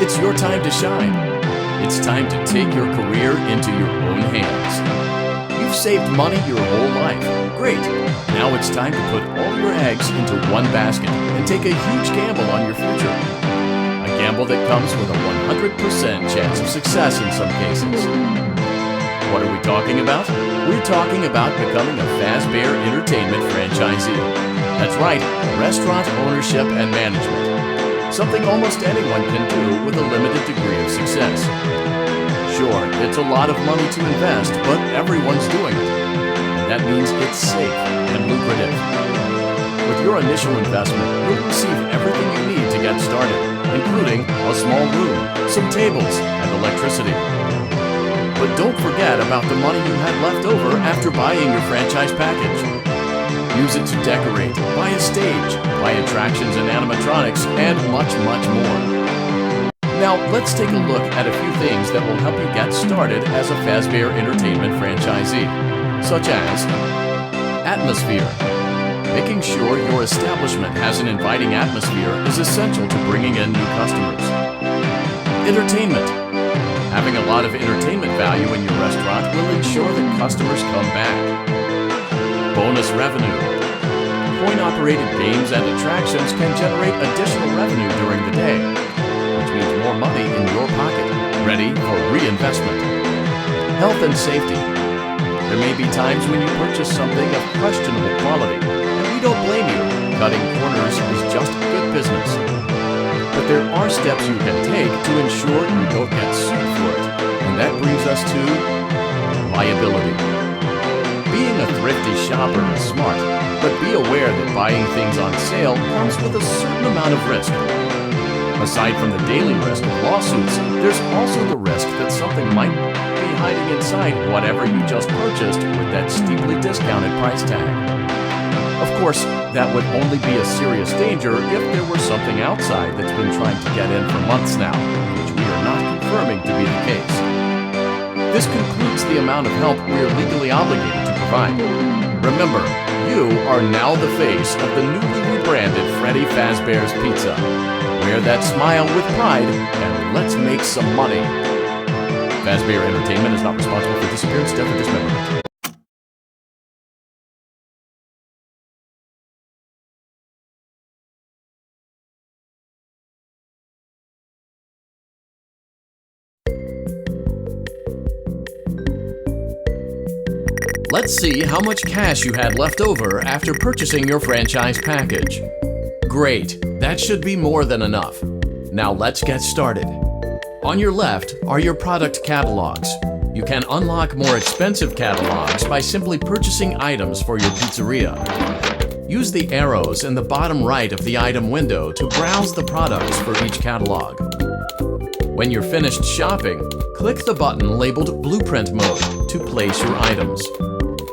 It's your time to shine. It's time to take your career into your own hands. You've saved money your whole life. Great. Now it's time to put all your eggs into one basket and take a huge gamble on your future. A gamble that comes with a 100% chance of success in some cases. What are we talking about? We're talking about becoming a Fazbear Entertainment franchisee. That's right, restaurant ownership and management. Something almost anyone can do with a limited degree of success. Sure, it's a lot of money to invest, but everyone's doing it. And that means it's safe and lucrative. With your initial investment, you'll receive everything you need to get started, including a small room, some tables, and electricity. But don't forget about the money you had left over after buying your franchise package. Use it to decorate, buy a stage, buy attractions and animatronics, and much, much more. Now, let's take a look at a few things that will help you get started as a Fazbear Entertainment franchisee, such as atmosphere. Making sure your establishment has an inviting atmosphere is essential to bringing in new customers. Entertainment. Having a lot of entertainment value in your restaurant will ensure that customers come back. Bonus revenue. Coin-operated games and attractions can generate additional revenue during the day, which means more money in your pocket, ready for reinvestment. Health and safety. There may be times when you purchase something of questionable quality, and we don't blame you. Cutting corners is just good business. But there are steps you can take to ensure you don't get sued for it, and that brings us to liability. Being a thrifty shopper is smart, but be aware that buying things on sale comes with a certain amount of risk. Aside from the daily risk of lawsuits, there's also the risk that something might be hiding inside whatever you just purchased with that steeply discounted price tag. Of course, that would only be a serious danger if there were something outside that's been trying to get in for months now, which we are not confirming to be the case. This concludes the amount of help we are legally obligated to provide. Remember, you are now the face of the newly rebranded Freddy Fazbear's Pizza. Wear that smile with pride, and let's make some money. Fazbear Entertainment is not responsible for disappearance, death, or dismemberment. Let's see how much cash you had left over after purchasing your franchise package. Great, that should be more than enough. Now let's get started. On your left are your product catalogs. You can unlock more expensive catalogs by simply purchasing items for your pizzeria. Use the arrows in the bottom right of the item window to browse the products for each catalog. When you're finished shopping, click the button labeled Blueprint Mode to place your items.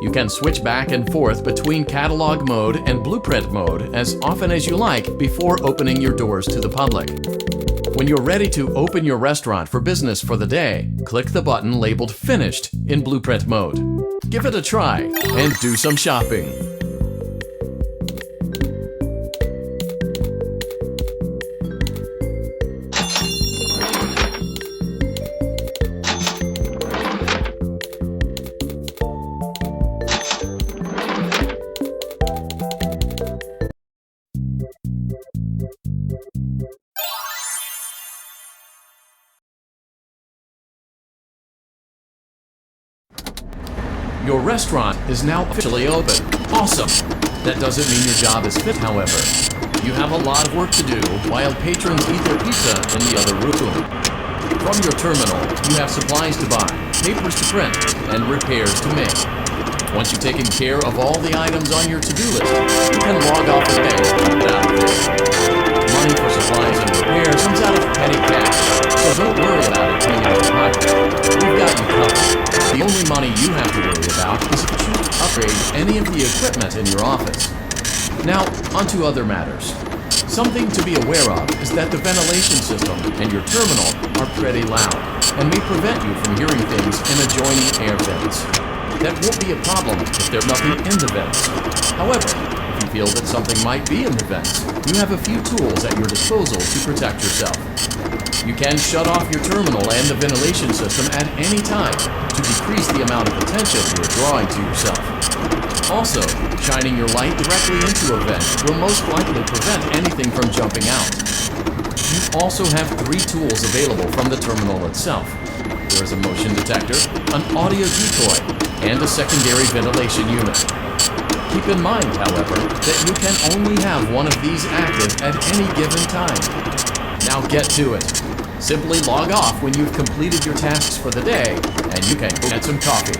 You can switch back and forth between Catalog Mode and Blueprint Mode as often as you like before opening your doors to the public. When you're ready to open your restaurant for business for the day, click the button labeled Finished in Blueprint Mode. Give it a try and do some shopping. Your restaurant is now officially open. Awesome! That doesn't mean your job is fit, however. You have a lot of work to do while patrons eat their pizza in the other room. From your terminal, you have supplies to buy, papers to print, and repairs to make. Once you've taken care of all the items on your to-do list, you can log off the day and get out of there. Money for supplies and repairs comes out of petty cash, so don't worry about it being out of pocket. We've got you covered. The only money you have to worry about is if you choose to upgrade any of the equipment in your office. Now, onto other matters. Something to be aware of is that the ventilation system and your terminal are pretty loud and may prevent you from hearing things in adjoining air vents. That won't be a problem if there's nothing in the vents. However, if you feel that something might be in the vents, you have a few tools at your disposal to protect yourself. You can shut off your terminal and the ventilation system at any time to decrease the amount of attention you're drawing to yourself. Also, shining your light directly into a vent will most likely prevent anything from jumping out. You also have 3 tools available from the terminal itself. There is a motion detector, an audio decoy, and a secondary ventilation unit. Keep in mind, however, that you can only have one of these active at any given time. Now get to it. Simply log off when you've completed your tasks for the day, and you can go get some coffee.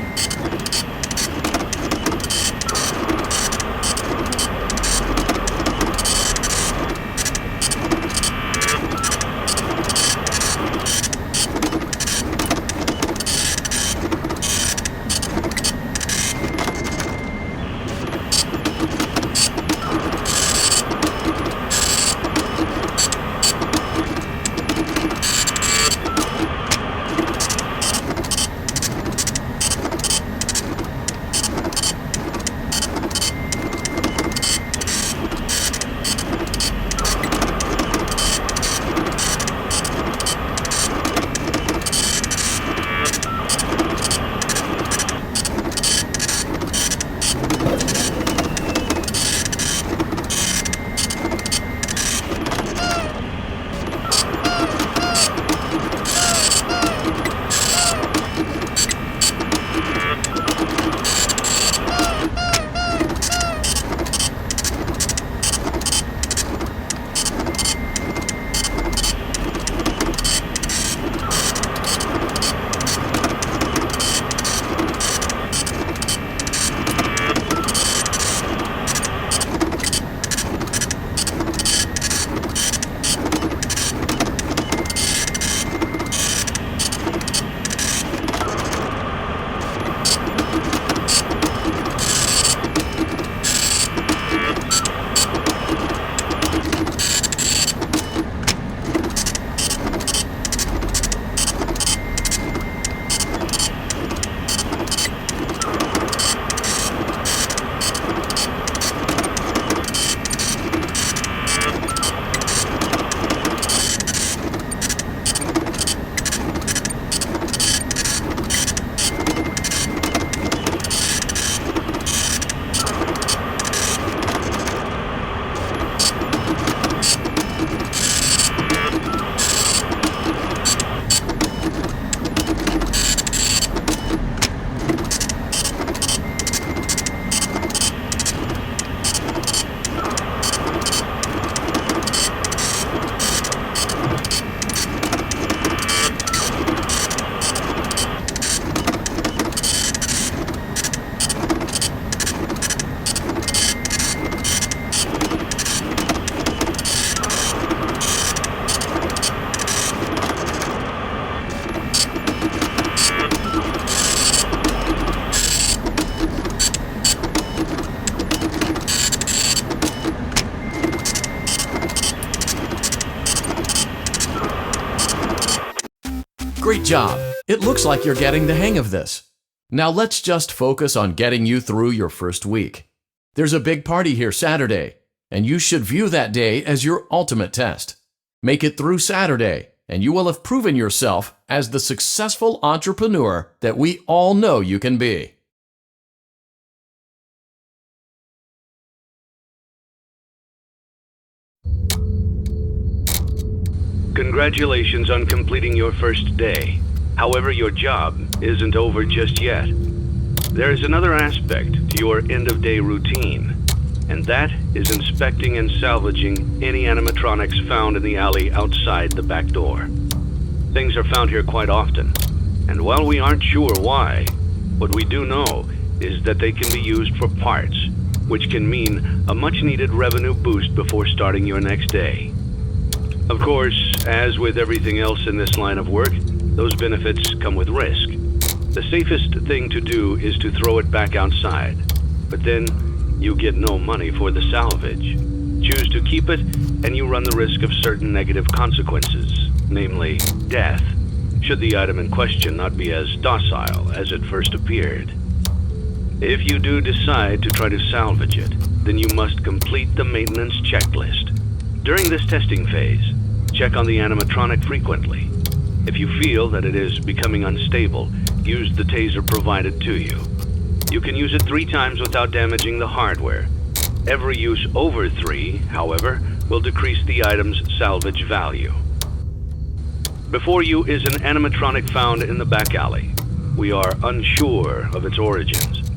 Great job! It looks like you're getting the hang of this. Now let's just focus on getting you through your first week. There's a big party here Saturday, and you should view that day as your ultimate test. Make it through Saturday, and you will have proven yourself as the successful entrepreneur that we all know you can be. Congratulations on completing your first day. However, your job isn't over just yet. There is another aspect to your end-of-day routine, and that is inspecting and salvaging any animatronics found in the alley outside the back door. Things are found here quite often, and while we aren't sure why, what we do know is that they can be used for parts, which can mean a much-needed revenue boost before starting your next day. Of course, as with everything else in this line of work, those benefits come with risk. The safest thing to do is to throw it back outside, but then you get no money for the salvage. Choose to keep it, and you run the risk of certain negative consequences, namely death, should the item in question not be as docile as it first appeared. If you do decide to try to salvage it, then you must complete the maintenance checklist. During this testing phase, Check on the animatronic frequently. If you feel that it is becoming unstable, use the taser provided to you. You can use it 3 times without damaging the hardware. Every use over 3, however, will decrease the item's salvage value. Before you is an animatronic found in the back alley. We are unsure of its origins.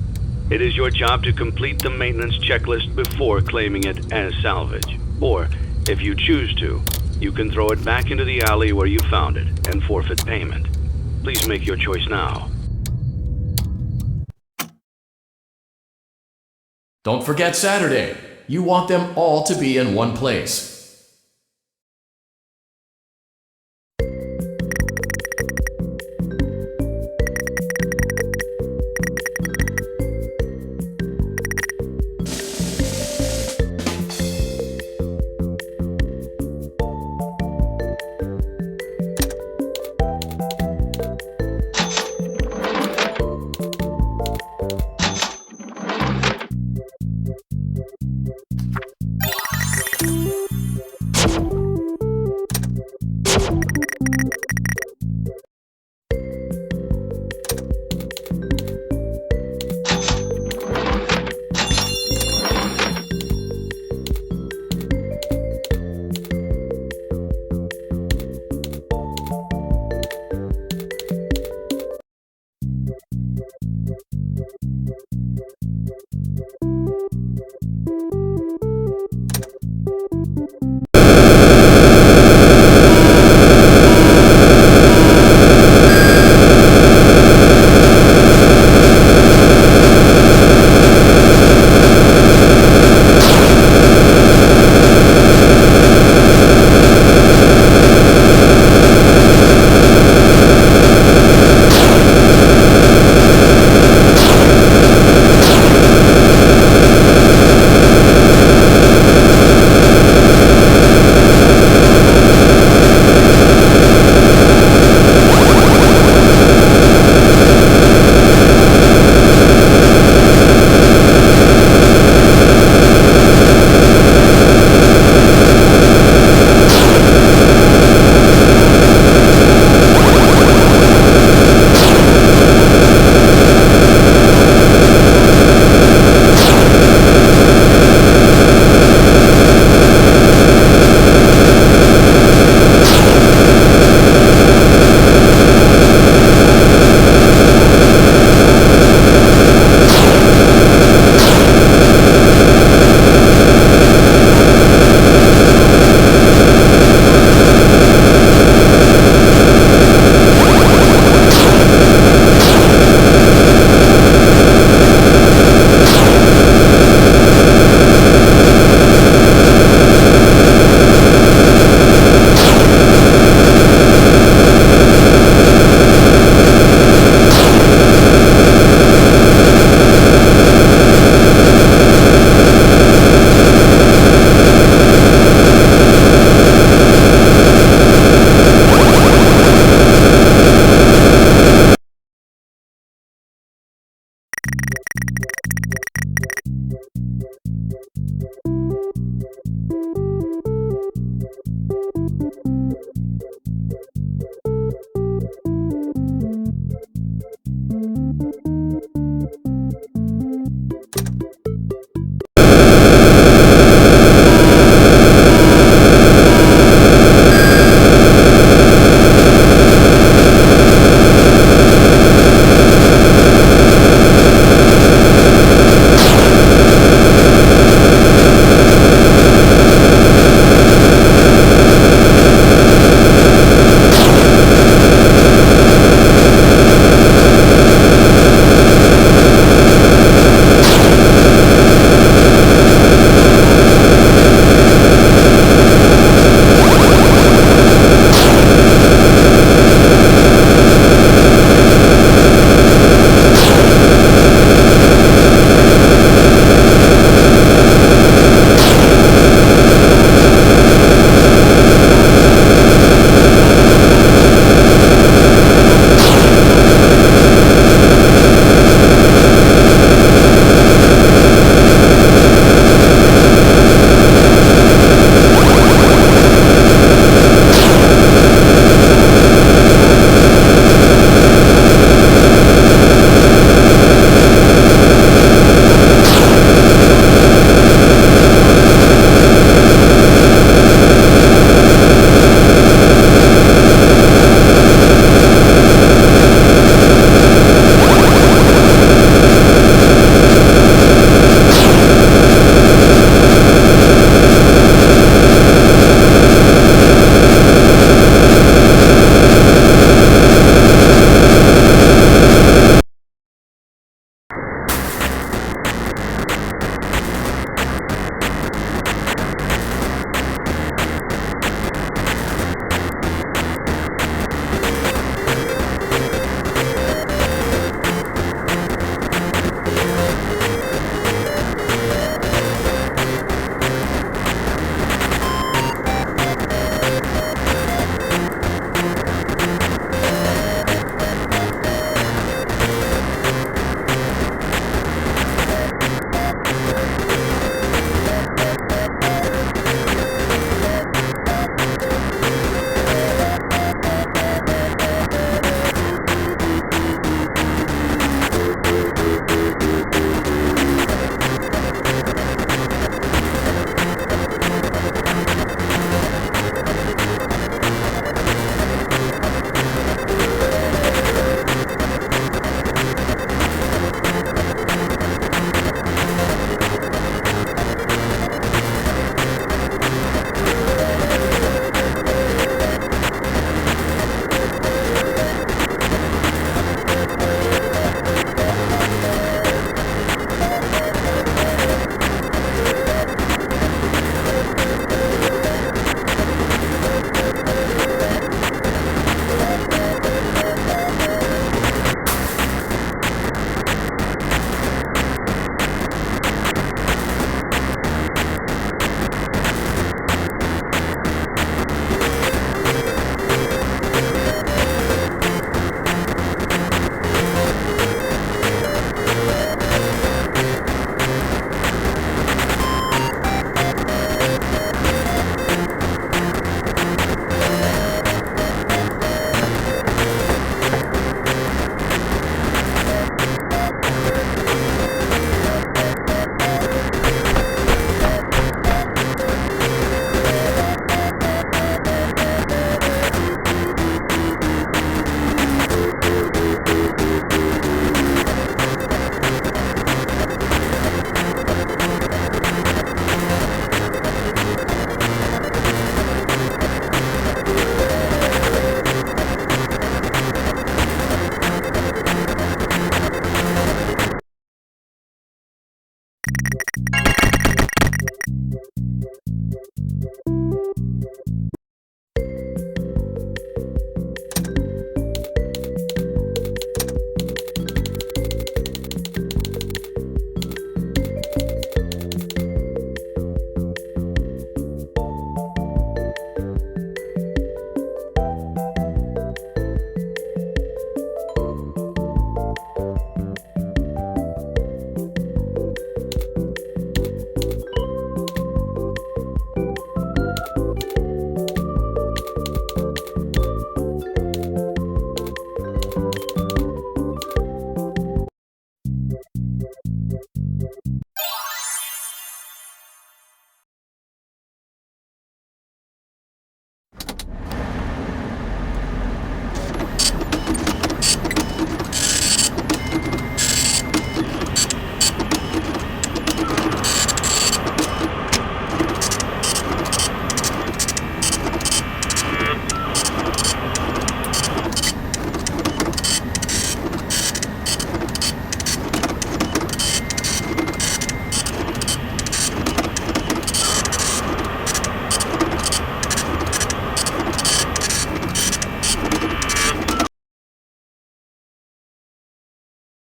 It is your job to complete the maintenance checklist before claiming it as salvage. Or, if you choose to, you can throw it back into the alley where you found it and forfeit payment. Please make your choice now. Don't forget Saturday. You want them all to be in one place.